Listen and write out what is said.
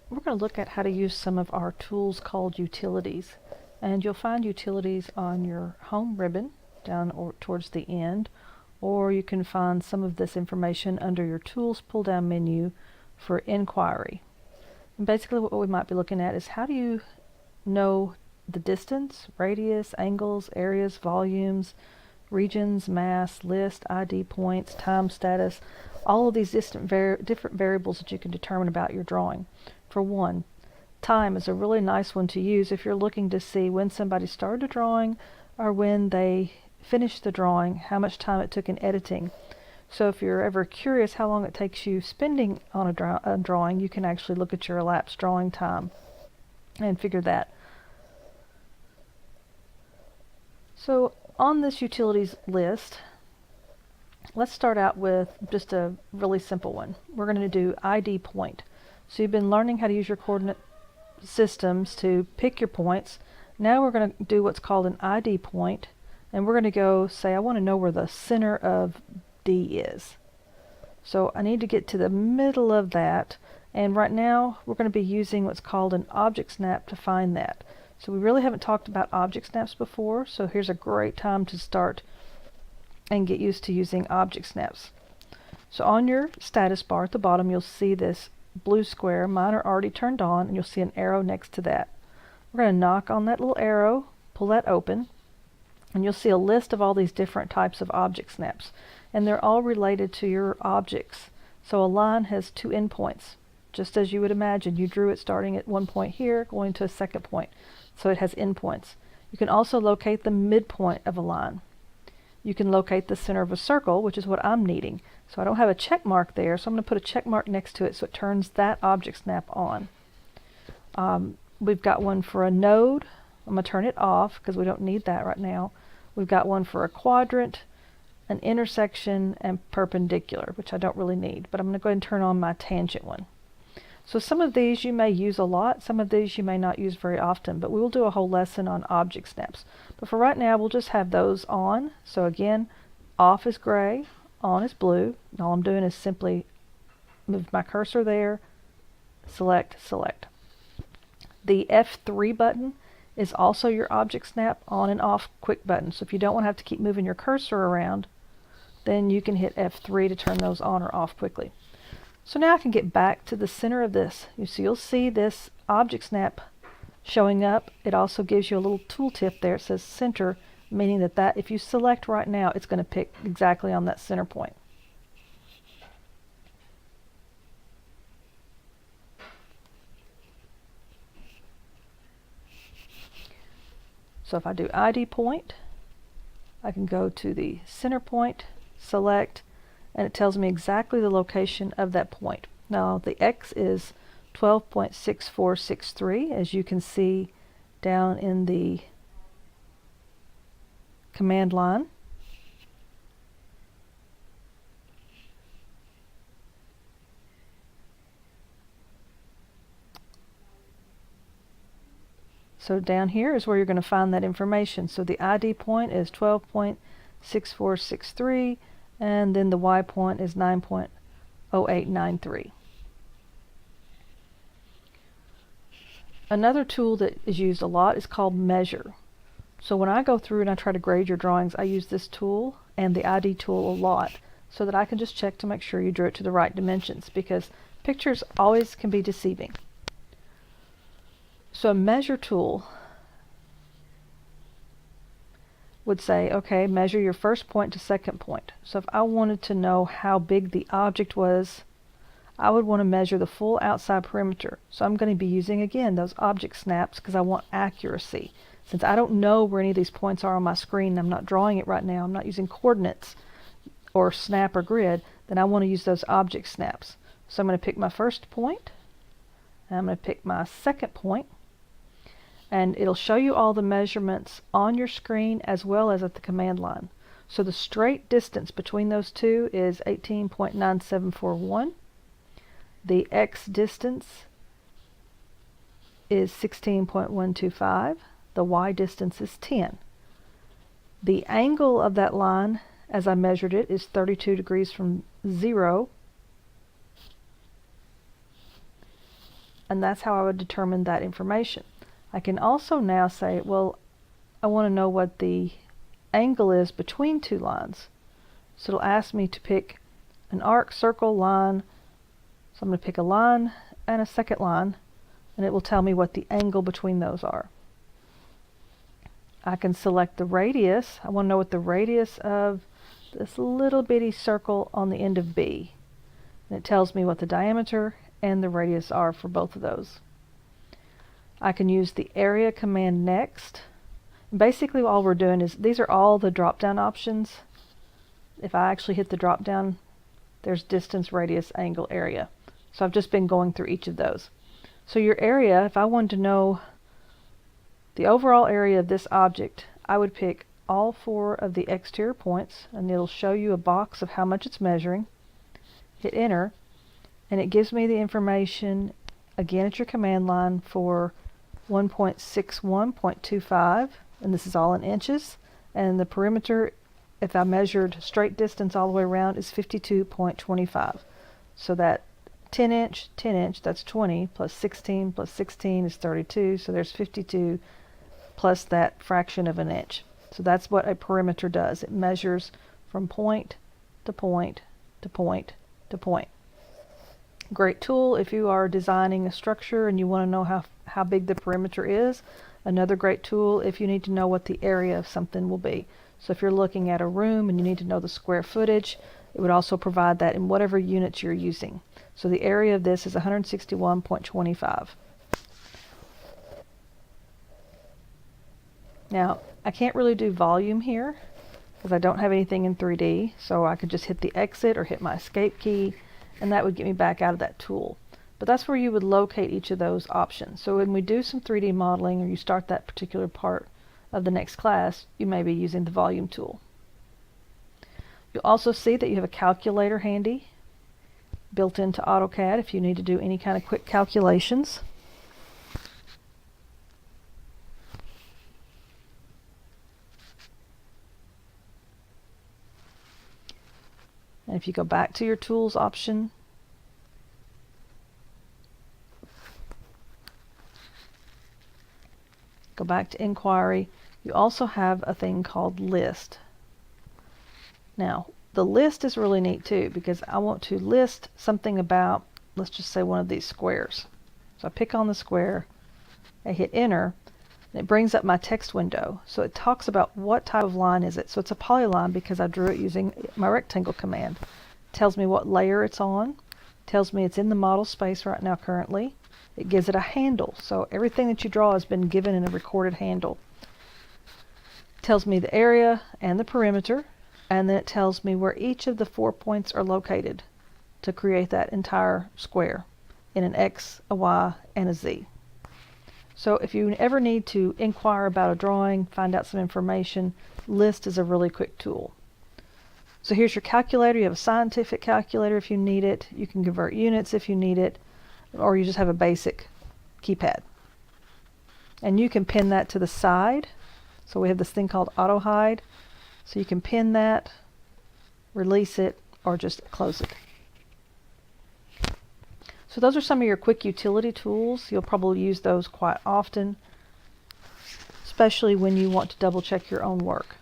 we're going to look at how to use some of our tools called utilities. And you'll find utilities on your home ribbon down or towards the end, or you can find some of this information under your tools pull down menu for inquiry. And basically what we might be looking at is how do you know the distance, radius, angles, areas, volumes, regions, mass, list, ID points, time status, all of these different variables that you can determine about your drawing. For one, time is a really nice one to use if you're looking to see when somebody started a drawing or when they finished the drawing, how much time it took in editing. So if you're ever curious how long it takes you spending on a drawing, you can actually look at your elapsed drawing time and figure that. So on this utilities list, let's start out with just a really simple one. We're going to do ID point. So you've been learning how to use your coordinate systems to pick your points. Now we're going to do what's called an ID point, and we're going to go say I want to know where the center of D is. So I need to get to the middle of that, and right now we're going to be using what's called an object snap to find that. So we really haven't talked about object snaps before, so here's a great time to start and get used to using object snaps. So on your status bar at the bottom you'll see this blue square. Mine are already turned on, and you'll see an arrow next to that. We're going to knock on that little arrow, pull that open, and you'll see a list of all these different types of object snaps, and they're all related to your objects. So a line has two endpoints, just as you would imagine. You drew it starting at one point here, going to a second point, so it has endpoints. You can also locate the midpoint of a line. You can locate the center of a circle, which is what I'm needing. So I don't have a check mark there, so I'm going to put a check mark next to it so it turns that object snap on. We've got one for a node. I'm going to turn it off because we don't need that right now. We've got one for a quadrant, an intersection, and perpendicular, which I don't really need, but I'm going to go ahead and turn on my tangent one. So some of these you may use a lot, some of these you may not use very often, but we will do a whole lesson on object snaps. But for right now, we'll just have those on. So again, off is gray, on is blue, and all I'm doing is simply move my cursor there, select, select. The F3 button is also your object snap on and off quick button. So if you don't want to have to keep moving your cursor around, then you can hit F3 to turn those on or off quickly. So now I can get back to the center of this. You'll see this object snap showing up. It also gives you a little tooltip there. It says center, meaning that if you select right now, it's going to pick exactly on that center point. So if I do ID point, I can go to the center point, select, and it tells me exactly the location of that point. Now the X is 12.6463, as you can see down in the command line. So down here is where you're going to find that information. So the ID point is 12.6463, and then the Y point is 9.0893. Another tool that is used a lot is called measure. So when I go through and I try to grade your drawings, I use this tool and the ID tool a lot so that I can just check to make sure you drew it to the right dimensions, because pictures always can be deceiving. So a measure tool would say, okay, measure your first point to second point. So if I wanted to know how big the object was, I would want to measure the full outside perimeter. So I'm going to be using, again, those object snaps because I want accuracy. Since I don't know where any of these points are on my screen, I'm not drawing it right now, I'm not using coordinates or snap or grid, then I want to use those object snaps. So I'm going to pick my first point, and I'm going to pick my second point, and it'll show you all the measurements on your screen as well as at the command line. So the straight distance between those two is 18.9741. The X distance is 16.125. The Y distance is 10. The angle of that line, as I measured it, is 32 degrees from 0. and that's how I would determine that information. I can also now say, well, I want to know what the angle is between two lines. So it'll ask me to pick an arc, circle, line. So I'm going to pick a line and a second line, and it will tell me what the angle between those are. I can select the radius. I want to know what the radius of this little bitty circle on the end of B. And it tells me what the diameter and the radius are for both of those. I can use the area command next. Basically all we're doing is, these are all the drop-down options. If I actually hit the drop-down, there's distance, radius, angle, area. So I've just been going through each of those. So your area, if I wanted to know the overall area of this object, I would pick all 4 of the exterior points, and it'll show you a box of how much it's measuring. Hit enter, and it gives me the information again at your command line for 1.61.25, and this is all in inches, and the perimeter, if I measured straight distance all the way around, is 52.25. So that 10 inch, that's 20, plus 16 is 32, so there's 52 plus that fraction of an inch. So that's what a perimeter does. It measures from point to point to point to point. Great tool if you are designing a structure and you want to know how big the perimeter is. Another great tool if you need to know what the area of something will be. So if you're looking at a room and you need to know the square footage, it would also provide that in whatever units you're using. So the area of this is 161.25. Now, I can't really do volume here because I don't have anything in 3D, so I could just hit the exit or hit my escape key, and that would get me back out of that tool. But that's where you would locate each of those options. So when we do some 3D modeling, or you start that particular part of the next class, you may be using the volume tool. You'll also see that you have a calculator handy, built into AutoCAD if you need to do any kind of quick calculations. And if you go back to your tools option, go back to inquiry, you also have a thing called list. Now, the list is really neat too, because I want to list something about, let's just say, one of these squares. So I pick on the square, I hit enter, and it brings up my text window. So it talks about what type of line is it. So it's a polyline because I drew it using my rectangle command. It tells me what layer it's on, tells me it's in the model space right now currently. It gives it a handle. So everything that you draw has been given in a recorded handle. It tells me the area and the perimeter, and then it tells me where each of the 4 points are located to create that entire square in an X, a Y, and a Z. So if you ever need to inquire about a drawing, find out some information, list is a really quick tool. So here's your calculator. You have a scientific calculator if you need it. You can convert units if you need it, or you just have a basic keypad. And you can pin that to the side. So we have this thing called auto hide. So you can pin that, release it, or just close it. So those are some of your quick utility tools. You'll probably use those quite often, especially when you want to double check your own work.